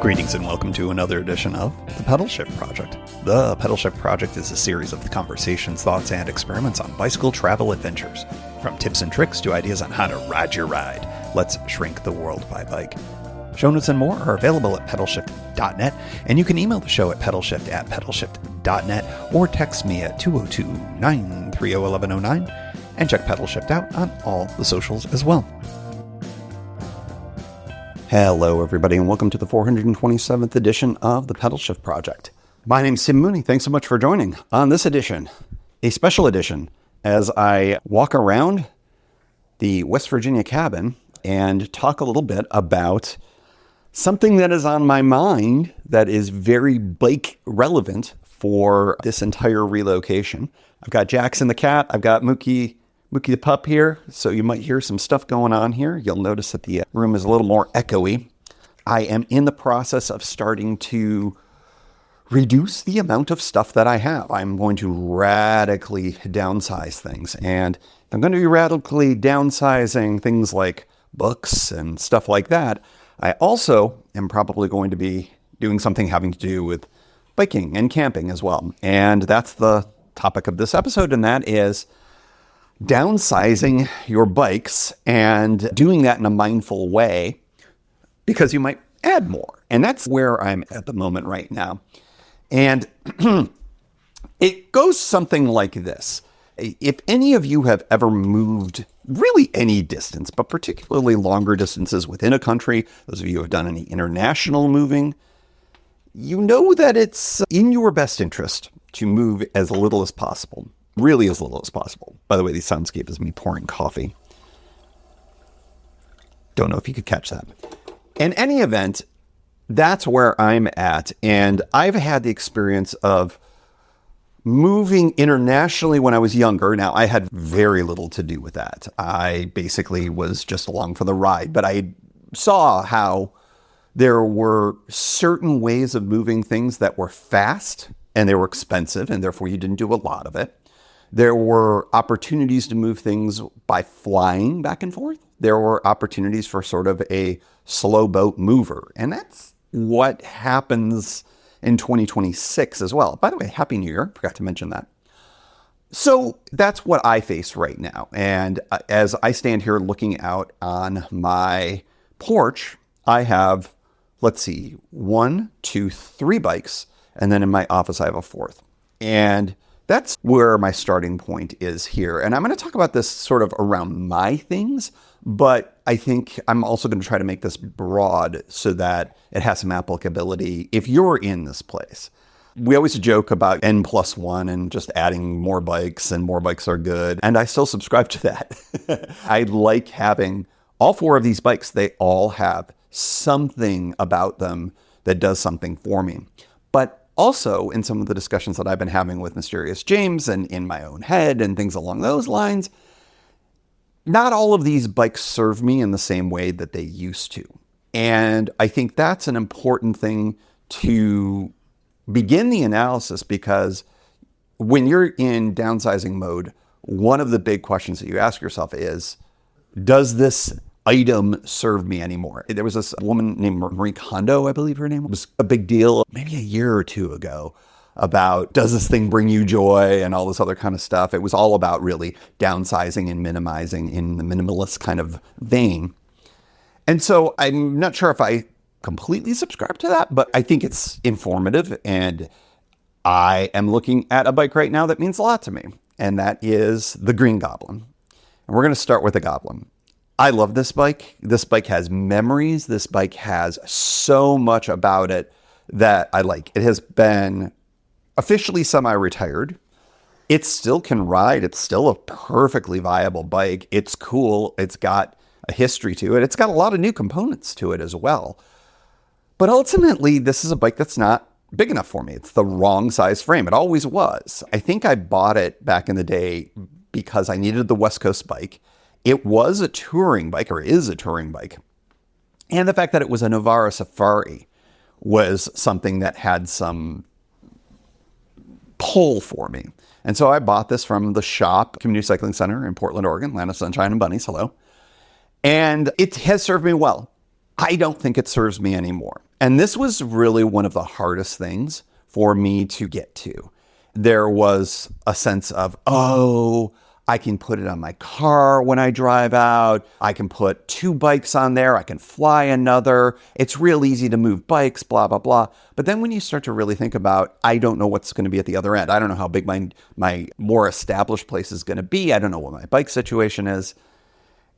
Greetings and welcome to another edition of The Pedal Shift Project. The Pedal Shift Project is a series of conversations, thoughts, and experiments on bicycle travel adventures. From tips and tricks to ideas on how to ride your ride, let's shrink the world by bike. Show notes and more are available at pedalshift.net, and you can email the show at pedalshift@pedalshift.net or text me at 202-930-1109, and check Pedal Shift out on all the socials as well. Hello, everybody, and welcome to the 427th edition of the Pedal Shift Project. My name's Tim Mooney. Thanks so much for joining on this edition, a special edition, as I walk around the West Virginia cabin and talk a little bit about something that is on my mind that is very bike relevant for this entire relocation. I've got Jackson the cat. I've got Mookie the pup here, so you might hear some stuff going on here. You'll notice that the room is a little more echoey. I am in the process of starting to reduce the amount of stuff that I have. I'm going to radically downsize things, and I'm going to be radically downsizing things like books and stuff like that. I also am probably going to be doing something having to do with biking and camping as well. And that's the topic of this episode, and that is downsizing your bikes and doing that in a mindful way, because you might add more. And that's where I'm at the moment right now. And it goes something like this. If any of you have ever moved really any distance, but particularly longer distances within a country, those of you who have done any international moving, you know that it's in your best interest to move as little as possible. Really as little as possible. By the way, the soundscape is me pouring coffee. Don't know if you could catch that. In any event, that's where I'm at. And I've had the experience of moving internationally when I was younger. Now, I had very little to do with that. I basically was just along for the ride. But I saw how there were certain ways of moving things that were fast and they were expensive, and therefore you didn't do a lot of it. There were opportunities to move things by flying back and forth. There were opportunities for sort of a slow boat mover. And that's what happens in 2026 as well. By the way, Happy New Year. Forgot to mention that. So that's what I face right now. And as I stand here looking out on my porch, I have, let's see, 1, 2, 3 bikes. And then in my office, I have a fourth. And that's where my starting point is here. And I'm going to talk about this sort of around my things, but I think I'm also going to try to make this broad so that it has some applicability if you're in this place. We always joke about N+1 and just adding more bikes, and more bikes are good. And I still subscribe to that. I like having all 4 of these bikes. They all have something about them that does something for me. But also, in some of the discussions that I've been having with Mysterious James and in my own head and things along those lines, not all of these bikes serve me in the same way that they used to. And I think that's an important thing to begin the analysis, because when you're in downsizing mode, one of the big questions that you ask yourself is, does this item serve me anymore? There was this woman named Marie Kondo, I believe her name. It was a big deal maybe a year or two ago about, does this thing bring you joy and all this other kind of stuff. It was all about really downsizing and minimizing in the minimalist kind of vein. And so I'm not sure if I completely subscribe to that, but I think it's informative. And I am looking at a bike right now that means a lot to me. And that is the Green Goblin. And we're going to start with the Goblin. I love this bike. This bike has memories. This bike has so much about it that I like. It has been officially semi-retired. It still can ride. It's still a perfectly viable bike. It's cool. It's got a history to it. It's got a lot of new components to it as well. But ultimately, this is a bike that's not big enough for me. It's the wrong size frame. It always was. I think I bought it back in the day because I needed the West Coast bike. It was a touring bike, or is a touring bike. And the fact that it was a Novara Safari was something that had some pull for me. And so I bought this from the shop, Community Cycling Center in Portland, Oregon, land of sunshine and bunnies, hello. And it has served me well. I don't think it serves me anymore. And this was really one of the hardest things for me to get to. There was a sense of, oh, I can put it on my car when I drive out. I can put 2 bikes on there. I can fly another. It's real easy to move bikes, blah, blah, blah. But then when you start to really think about, I don't know what's going to be at the other end. I don't know how big my more established place is going to be. I don't know what my bike situation is.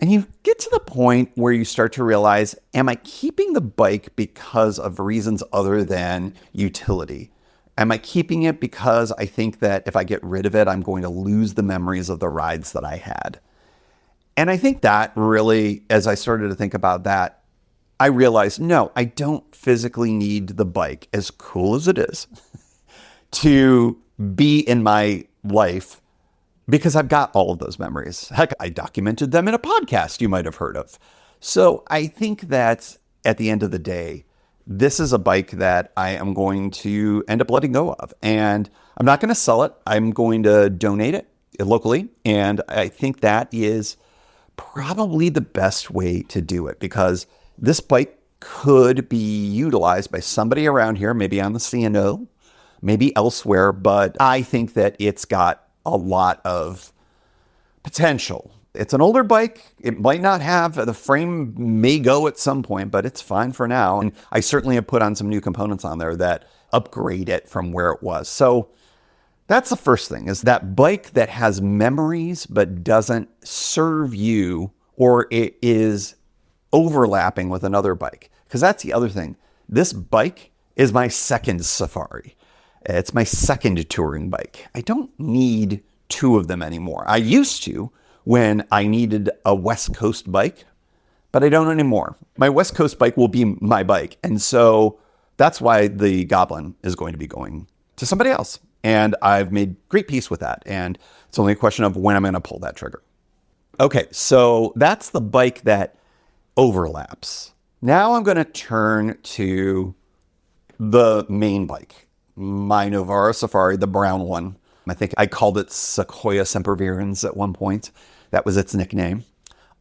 And you get to the point where you start to realize, am I keeping the bike because of reasons other than utility? Am I keeping it because I think that if I get rid of it, I'm going to lose the memories of the rides that I had? And I think that really, as I started to think about that, I realized, no, I don't physically need the bike, as cool as it is, to be in my life, because I've got all of those memories. Heck, I documented them in a podcast you might have heard of. So I think that at the end of the day, this is a bike that I am going to end up letting go of. And I'm not going to sell it. I'm going to donate it locally. And I think that is probably the best way to do it, because this bike could be utilized by somebody around here, maybe on the C&O, maybe elsewhere. But I think that it's got a lot of potential. It's an older bike. It might not have, the frame may go at some point, but it's fine for now. And I certainly have put on some new components on there that upgrade it from where it was. So that's the first thing, is that bike that has memories but doesn't serve you, or it is overlapping with another bike. Because that's the other thing. This bike is my second Safari. It's my second touring bike. I don't need 2 of them anymore. I used to when I needed a West Coast bike, but I don't anymore. My West Coast bike will be my bike. And so that's why the Goblin is going to be going to somebody else. And I've made great peace with that. And it's only a question of when I'm going to pull that trigger. Okay, so that's the bike that overlaps. Now I'm going to turn to the main bike. My Novara Safari, the brown one. I think I called it Sequoia Sempervirens at one point. That was its nickname.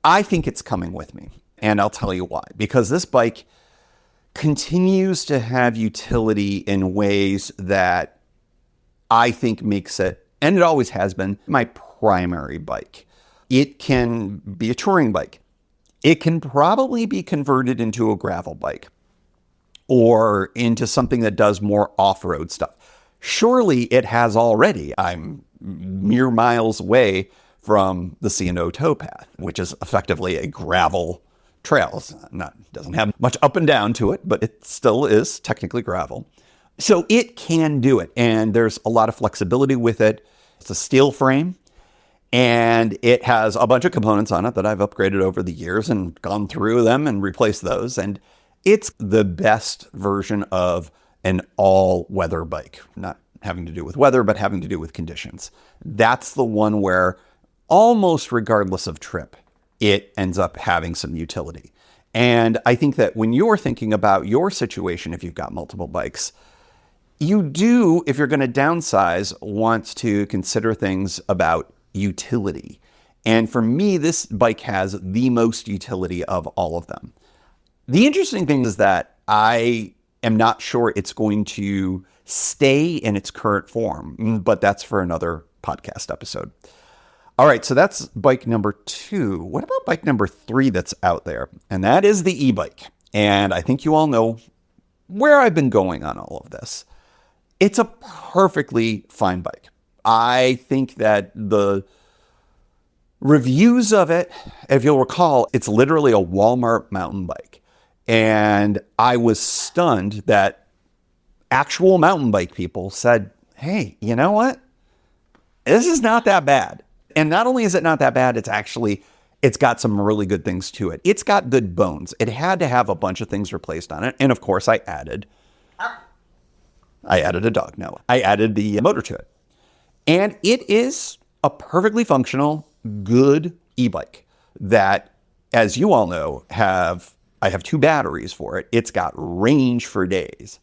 I think it's coming with me, and I'll tell you why. Because this bike continues to have utility in ways that I think makes it, and it always has been, my primary bike. It can be a touring bike. It can probably be converted into a gravel bike, or into something that does more off-road stuff. Surely it has already. I'm mere miles away from the C&O towpath, which is effectively a gravel trail. Doesn't have much up and down to it, but it still is technically gravel. So it can do it, and there's a lot of flexibility with it. It's a steel frame, and it has a bunch of components on it that I've upgraded over the years and gone through them and replaced those. And it's the best version of an all-weather bike, not having to do with weather, but having to do with conditions. That's the one where almost regardless of trip, it ends up having some utility. And I think that when you're thinking about your situation, if you've got multiple bikes, you do, if you're going to downsize, want to consider things about utility. And for me, this bike has the most utility of all of them. The interesting thing is that I am not sure it's going to stay in its current form, but that's for another podcast episode. All right, so that's bike number 2. What about bike number 3 that's out there? And that is the e-bike. And I think you all know where I've been going on all of this. It's a perfectly fine bike. I think that the reviews of it, if you'll recall, it's literally a Walmart mountain bike. And I was stunned that actual mountain bike people said, hey, you know what? This is not that bad. And not only is it not that bad, it's got some really good things to it. It's got good bones. It had to have a bunch of things replaced on it. And of course, I added a dog. No, I added the motor to it. And it is a perfectly functional, good e-bike that, as you all know, I have 2 batteries for it. It's got range for days.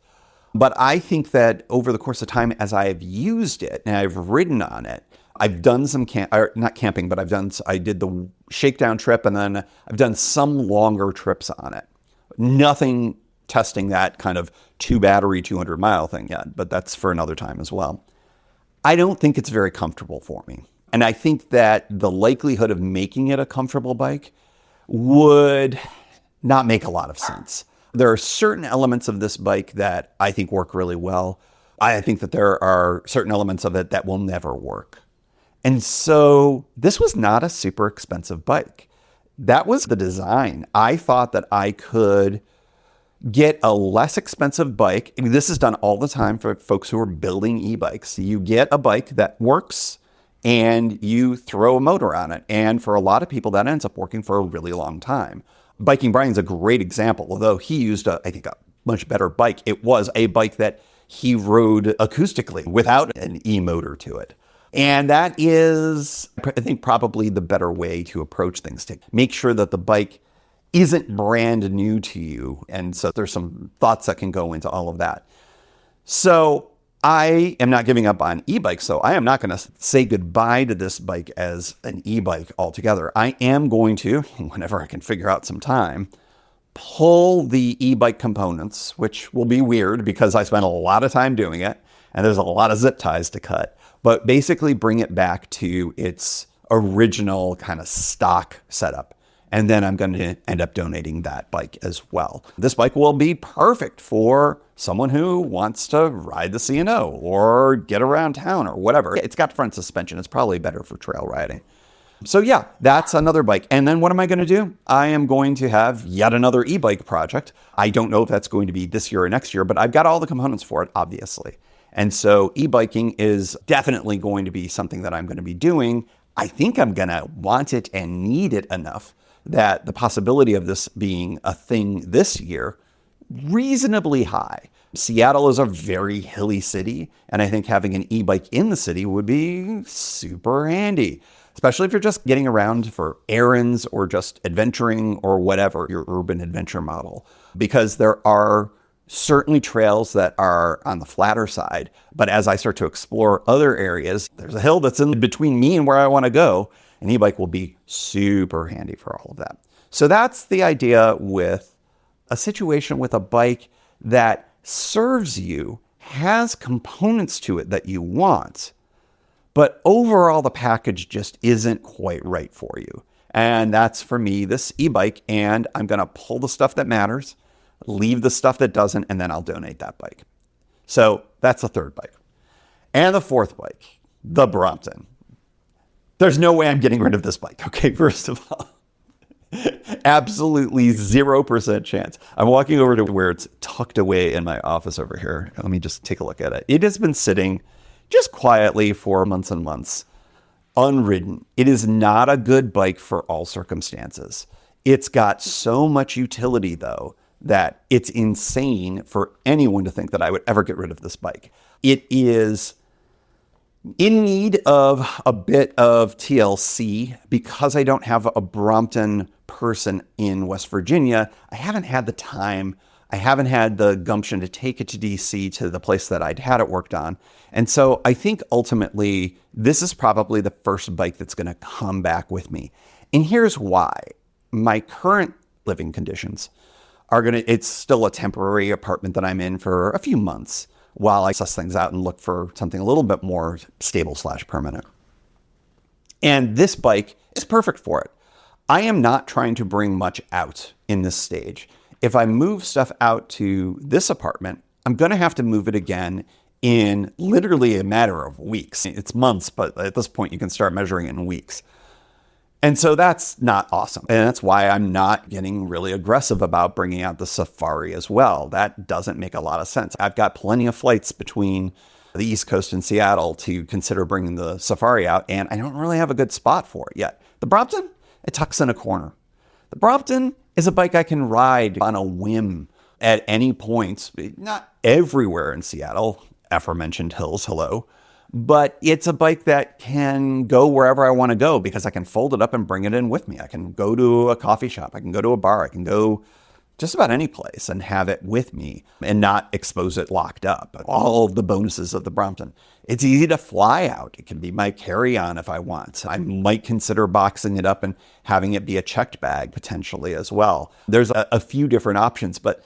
But I think that over the course of time, as I have used it and I've ridden on it, I've done some not camping, but I did the shakedown trip, and then I've done some longer trips on it. Nothing testing that kind of 2-battery, 200-mile thing yet, but that's for another time as well. I don't think it's very comfortable for me. And I think that the likelihood of making it a comfortable bike would not make a lot of sense. There are certain elements of this bike that I think work really well. I think that there are certain elements of it that will never work. And so this was not a super expensive bike. That was the design. I thought that I could get a less expensive bike. I mean, this is done all the time for folks who are building e-bikes. You get a bike that works and you throw a motor on it. And for a lot of people, that ends up working for a really long time. Biking Brian's a great example. Although he used, I think, a much better bike. It was a bike that he rode acoustically without an e-motor to it. And that is, I think, probably the better way to approach things, to make sure that the bike isn't brand new to you. And so there's some thoughts that can go into all of that. So I am not giving up on e-bikes, so I am not going to say goodbye to this bike as an e-bike altogether. I am going to, whenever I can figure out some time, pull the e-bike components, which will be weird because I spent a lot of time doing it, and there's a lot of zip ties to cut, but basically bring it back to its original kind of stock setup. And then I'm going to end up donating that bike as well. This bike will be perfect for someone who wants to ride the C&O or get around town or whatever. It's got front suspension. It's probably better for trail riding. So yeah, that's another bike. And then what am I going to do? I am going to have yet another e-bike project. I don't know if that's going to be this year or next year, but I've got all the components for it, obviously. And so e-biking is definitely going to be something that I'm going to be doing. I think I'm going to want it and need it enough that the possibility of this being a thing this year, reasonably high. Seattle is a very hilly city, and I think having an e-bike in the city would be super handy, especially if you're just getting around for errands or just adventuring or whatever, your urban adventure model, because there are certainly trails that are on the flatter side. But as I start to explore other areas, there's a hill that's in between me and where I want to go. An e-bike will be super handy for all of that. So that's the idea with a situation with a bike that serves you, has components to it that you want, but overall the package just isn't quite right for you. And that's, for me, this e-bike. And I'm going to pull the stuff that matters, leave the stuff that doesn't, and then I'll donate that bike. So that's the third bike. And the fourth bike, the Brompton. There's no way I'm getting rid of this bike. Okay, first of all, absolutely 0% chance. I'm walking over to where it's tucked away in my office over here. Let me just take a look at it. It has been sitting just quietly for months and months, unridden. It is not a good bike for all circumstances. It's got so much utility, though, that it's insane for anyone to think that I would ever get rid of this bike. It is in need of a bit of TLC because I don't have a Brompton person in West Virginia. I haven't had the time. I haven't had the gumption to take it to DC, to the place that I'd had it worked on. And so I think ultimately this is probably the first bike that's going to come back with me. And here's why. My current living conditions are it's still a temporary apartment that I'm in for a few months while I suss things out and look for something a little bit more stable/permanent. And this bike is perfect for it. I am not trying to bring much out in this stage. If I move stuff out to this apartment, I'm going to have to move it again in literally a matter of weeks. It's months, but at this point you can start measuring it in weeks. And so that's not awesome. And that's why I'm not getting really aggressive about bringing out the Safari as well. That doesn't make a lot of sense. I've got plenty of flights between the East Coast and Seattle to consider bringing the Safari out, and I don't really have a good spot for it yet. The Brompton, it tucks in a corner. The Brompton is a bike I can ride on a whim at any point, not everywhere in Seattle, aforementioned hills, hello. But it's a bike that can go wherever I want to go because I can fold it up and bring it in with me. I can go to a coffee shop. I can go to a bar. I can go just about any place and have it with me and not expose it locked up. All of the bonuses of the Brompton. It's easy to fly out. It can be my carry-on if I want. I might consider boxing it up and having it be a checked bag potentially as well. There's a few different options, but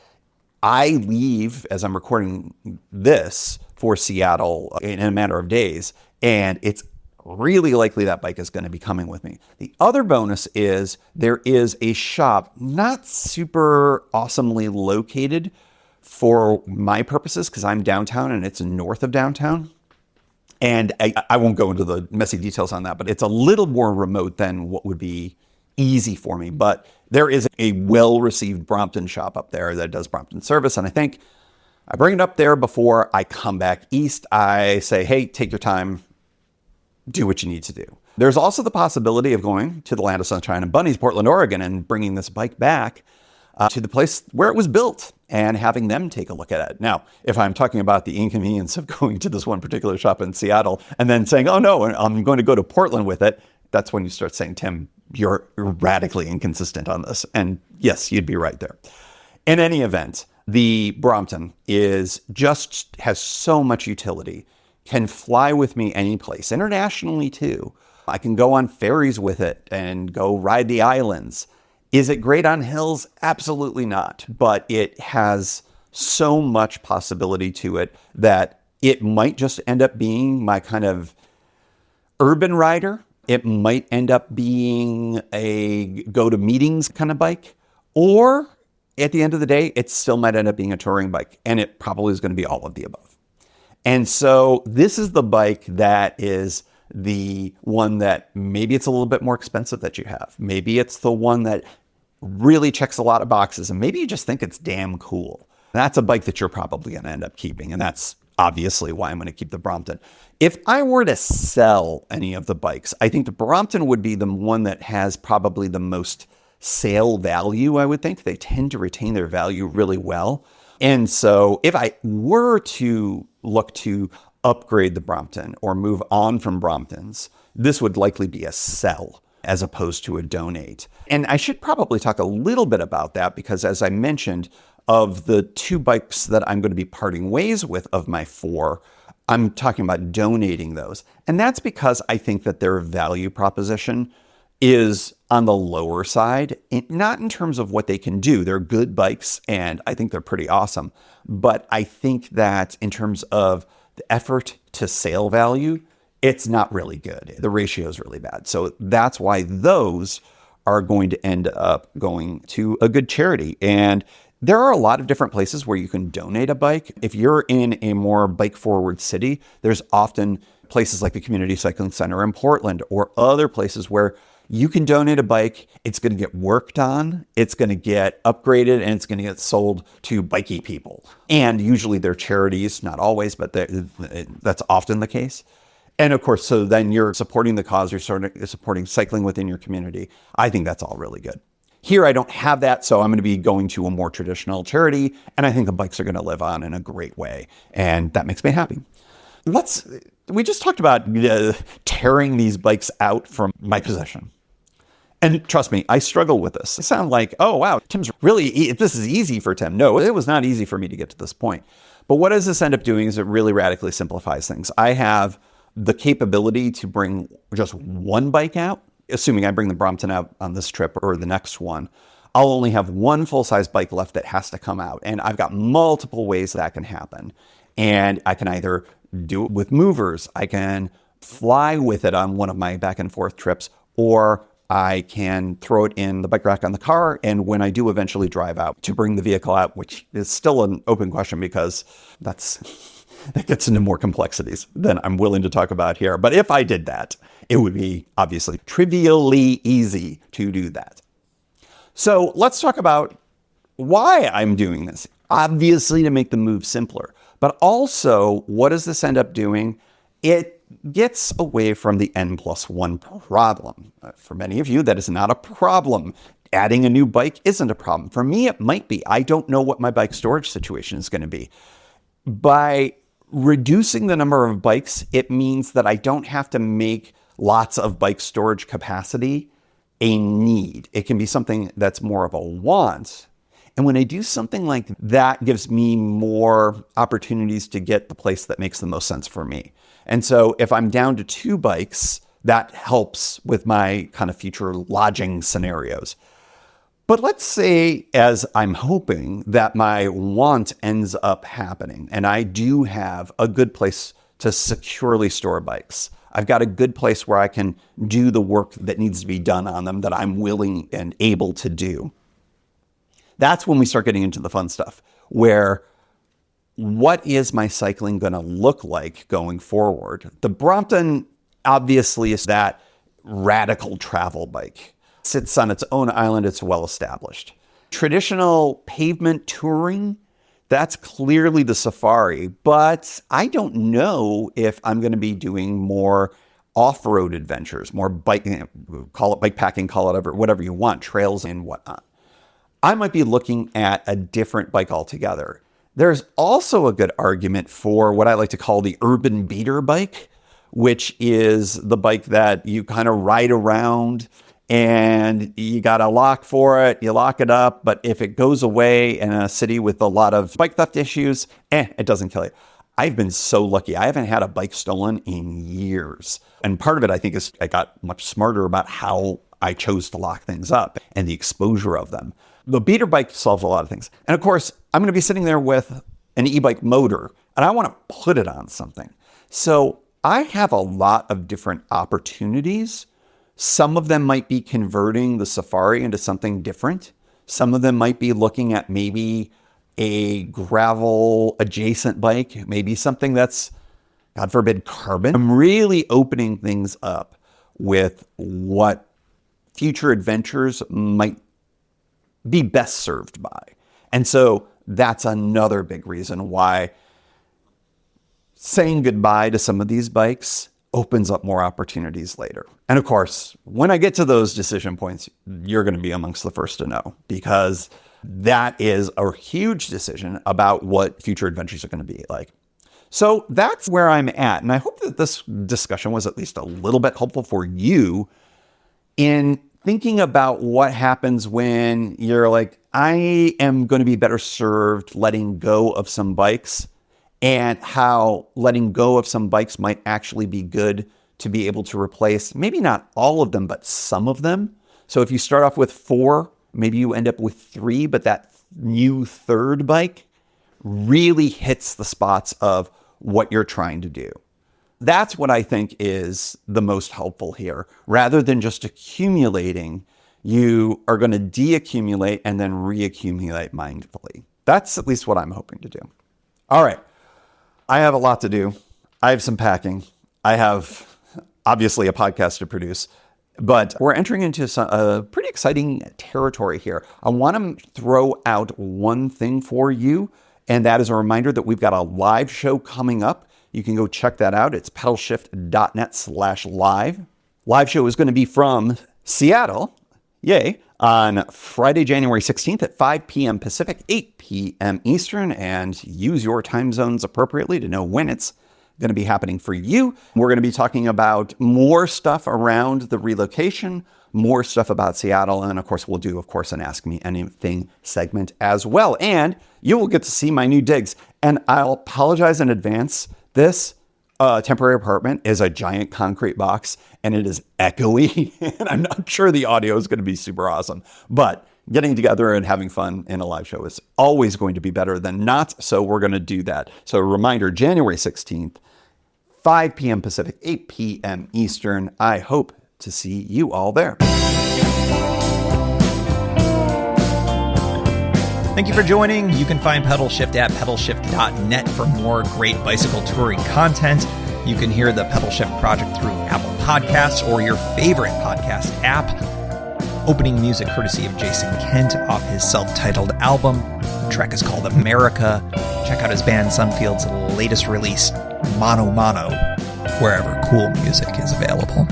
I leave as I'm recording this for Seattle in a matter of days, and it's really likely that bike is going to be coming with me. The other bonus is there is a shop not super awesomely located for my purposes because I'm downtown and it's north of downtown. And I won't go into the messy details on that, but it's a little more remote than what would be easy for me. But there is a well-received Brompton shop up there that does Brompton service. And I think I bring it up there before I come back east. I say, hey, take your time, do what you need to do. There's also the possibility of going to the land of sunshine and bunnies, Portland, Oregon, and bringing this bike back to the place where it was built and having them take a look at it. Now, if I'm talking about the inconvenience of going to this one particular shop in Seattle and then saying, oh no, I'm going to go to Portland with it, that's when you start saying, Tim, you're radically inconsistent on this. And yes, you'd be right there. In any event, the Brompton has so much utility, can fly with me any place, internationally too. I can go on ferries with it and go ride the islands. Is it great on hills? Absolutely not. But it has so much possibility to it that it might just end up being my kind of urban rider. It might end up being a go to meetings kind of bike. Or at the end of the day, it still might end up being a touring bike. And it probably is going to be all of the above. And so this is the bike that is the one that maybe it's a little bit more expensive that you have. Maybe it's the one that really checks a lot of boxes, and maybe you just think it's damn cool. That's a bike that you're probably going to end up keeping, and that's obviously why I'm going to keep the Brompton. If I were to sell any of the bikes, I think the Brompton would be the one that has probably the most sale value, I would think. They tend to retain their value really well. And so if I were to look to upgrade the Brompton or move on from Bromptons, this would likely be a sell as opposed to a donate. And I should probably talk a little bit about that because, as I mentioned, of the 2 bikes that I'm going to be parting ways with of my 4, I'm talking about donating those. And that's because I think that their value proposition is on the lower side, not in terms of what they can do. They're good bikes and I think they're pretty awesome. But I think that in terms of the effort to sale value, it's not really good. The ratio is really bad. So that's why those are going to end up going to a good charity. And there are a lot of different places where you can donate a bike. If you're in a more bike forward city, there's often places like the Community Cycling Center in Portland or other places where you can donate a bike. It's going to get worked on, it's going to get upgraded, and it's going to get sold to bikey people. And usually they're charities, not always, but that's often the case. And of course, so then you're supporting the cause, you're supporting cycling within your community. I think that's all really good. Here, I don't have that, so I'm going to be going to a more traditional charity, and I think the bikes are going to live on in a great way, and that makes me happy. We just talked about tearing these bikes out from my possession. And trust me, I struggle with this. I sound like, oh, wow, this is easy for Tim. No, it was not easy for me to get to this point. But what does this end up doing is it really radically simplifies things. I have the capability to bring just one bike out, assuming I bring the Brompton out on this trip or the next one. I'll only have one full-size bike left that has to come out. And I've got multiple ways that can happen. And I can either do it with movers, I can fly with it on one of my back and forth trips, or I can throw it in the bike rack on the car. And when I do eventually drive out to bring the vehicle out, which is still an open question because that gets into more complexities than I'm willing to talk about here. But if I did that, it would be obviously trivially easy to do that. So let's talk about why I'm doing this. Obviously to make the move simpler, but also what does this end up doing? It gets away from the N+1 problem. For many of you, that is not a problem. Adding a new bike isn't a problem. For me, it might be. I don't know what my bike storage situation is going to be. By reducing the number of bikes, it means that I don't have to make lots of bike storage capacity a need. It can be something that's more of a want. And when I do something like that, gives me more opportunities to get the place that makes the most sense for me. And so if I'm down to 2 bikes, that helps with my kind of future lodging scenarios. But let's say, as I'm hoping, that my want ends up happening, and I do have a good place to securely store bikes. I've got a good place where I can do the work that needs to be done on them that I'm willing and able to do. That's when we start getting into the fun stuff, where what is my cycling going to look like going forward? The Brompton obviously is that radical travel bike. It sits on its own island. It's well established. Traditional pavement touring, that's clearly the Safari, but I don't know if I'm going to be doing more off-road adventures, more biking, call it bike packing, call it whatever you want, trails and whatnot. I might be looking at a different bike altogether. There's also a good argument for what I like to call the urban beater bike, which is the bike that you kind of ride around and you got a lock for it, you lock it up, but if it goes away in a city with a lot of bike theft issues, it doesn't kill you. I've been so lucky. I haven't had a bike stolen in years. And part of it, I think, is I got much smarter about how I chose to lock things up and the exposure of them. The beater bike solves a lot of things. And of course, I'm going to be sitting there with an e-bike motor and I want to put it on something. So I have a lot of different opportunities. Some of them might be converting the Safari into something different. Some of them might be looking at maybe a gravel adjacent bike, maybe something that's, God forbid, carbon. I'm really opening things up with what future adventures might be best served by. And so that's another big reason why saying goodbye to some of these bikes opens up more opportunities later. And of course, when I get to those decision points, you're going to be amongst the first to know, because that is a huge decision about what future adventures are going to be like. So that's where I'm at. And I hope that this discussion was at least a little bit helpful for you in thinking about what happens when you're like, I am going to be better served letting go of some bikes, and how letting go of some bikes might actually be good to be able to replace maybe not all of them, but some of them. So if you start off with 4, maybe you end up with 3, but that new third bike really hits the spots of what you're trying to do. That's what I think is the most helpful here. Rather than just accumulating, you are going to deaccumulate and then reaccumulate mindfully. That's at least what I'm hoping to do. All right. I have a lot to do. I have some packing. I have obviously a podcast to produce, but we're entering into a pretty exciting territory here. I want to throw out one thing for you, and that is a reminder that we've got a live show coming up. You can go check that out. It's pedalshift.net/live. Live show is going to be from Seattle, yay, on Friday, January 16th at 5 p.m. Pacific, 8 p.m. Eastern, and use your time zones appropriately to know when it's going to be happening for you. We're going to be talking about more stuff around the relocation, more stuff about Seattle, and of course, we'll do, an Ask Me Anything segment as well. And you will get to see my new digs. And I'll apologize in advance. This temporary apartment is a giant concrete box, and it is echoey, and I'm not sure the audio is going to be super awesome. But getting together and having fun in a live show is always going to be better than not, so we're going to do that. So a reminder, January 16th, 5 p.m. Pacific, 8 p.m. Eastern. I hope to see you all there. Thank you for joining. You can find Pedal Shift at pedalshift.net for more great bicycle touring content. You can hear the Pedal Shift project through Apple Podcasts or your favorite podcast app. Opening music courtesy of Jason Kent off his self-titled album. The track is called America. Check out his band Sunfield's latest release, Mono Mono, wherever cool music is available.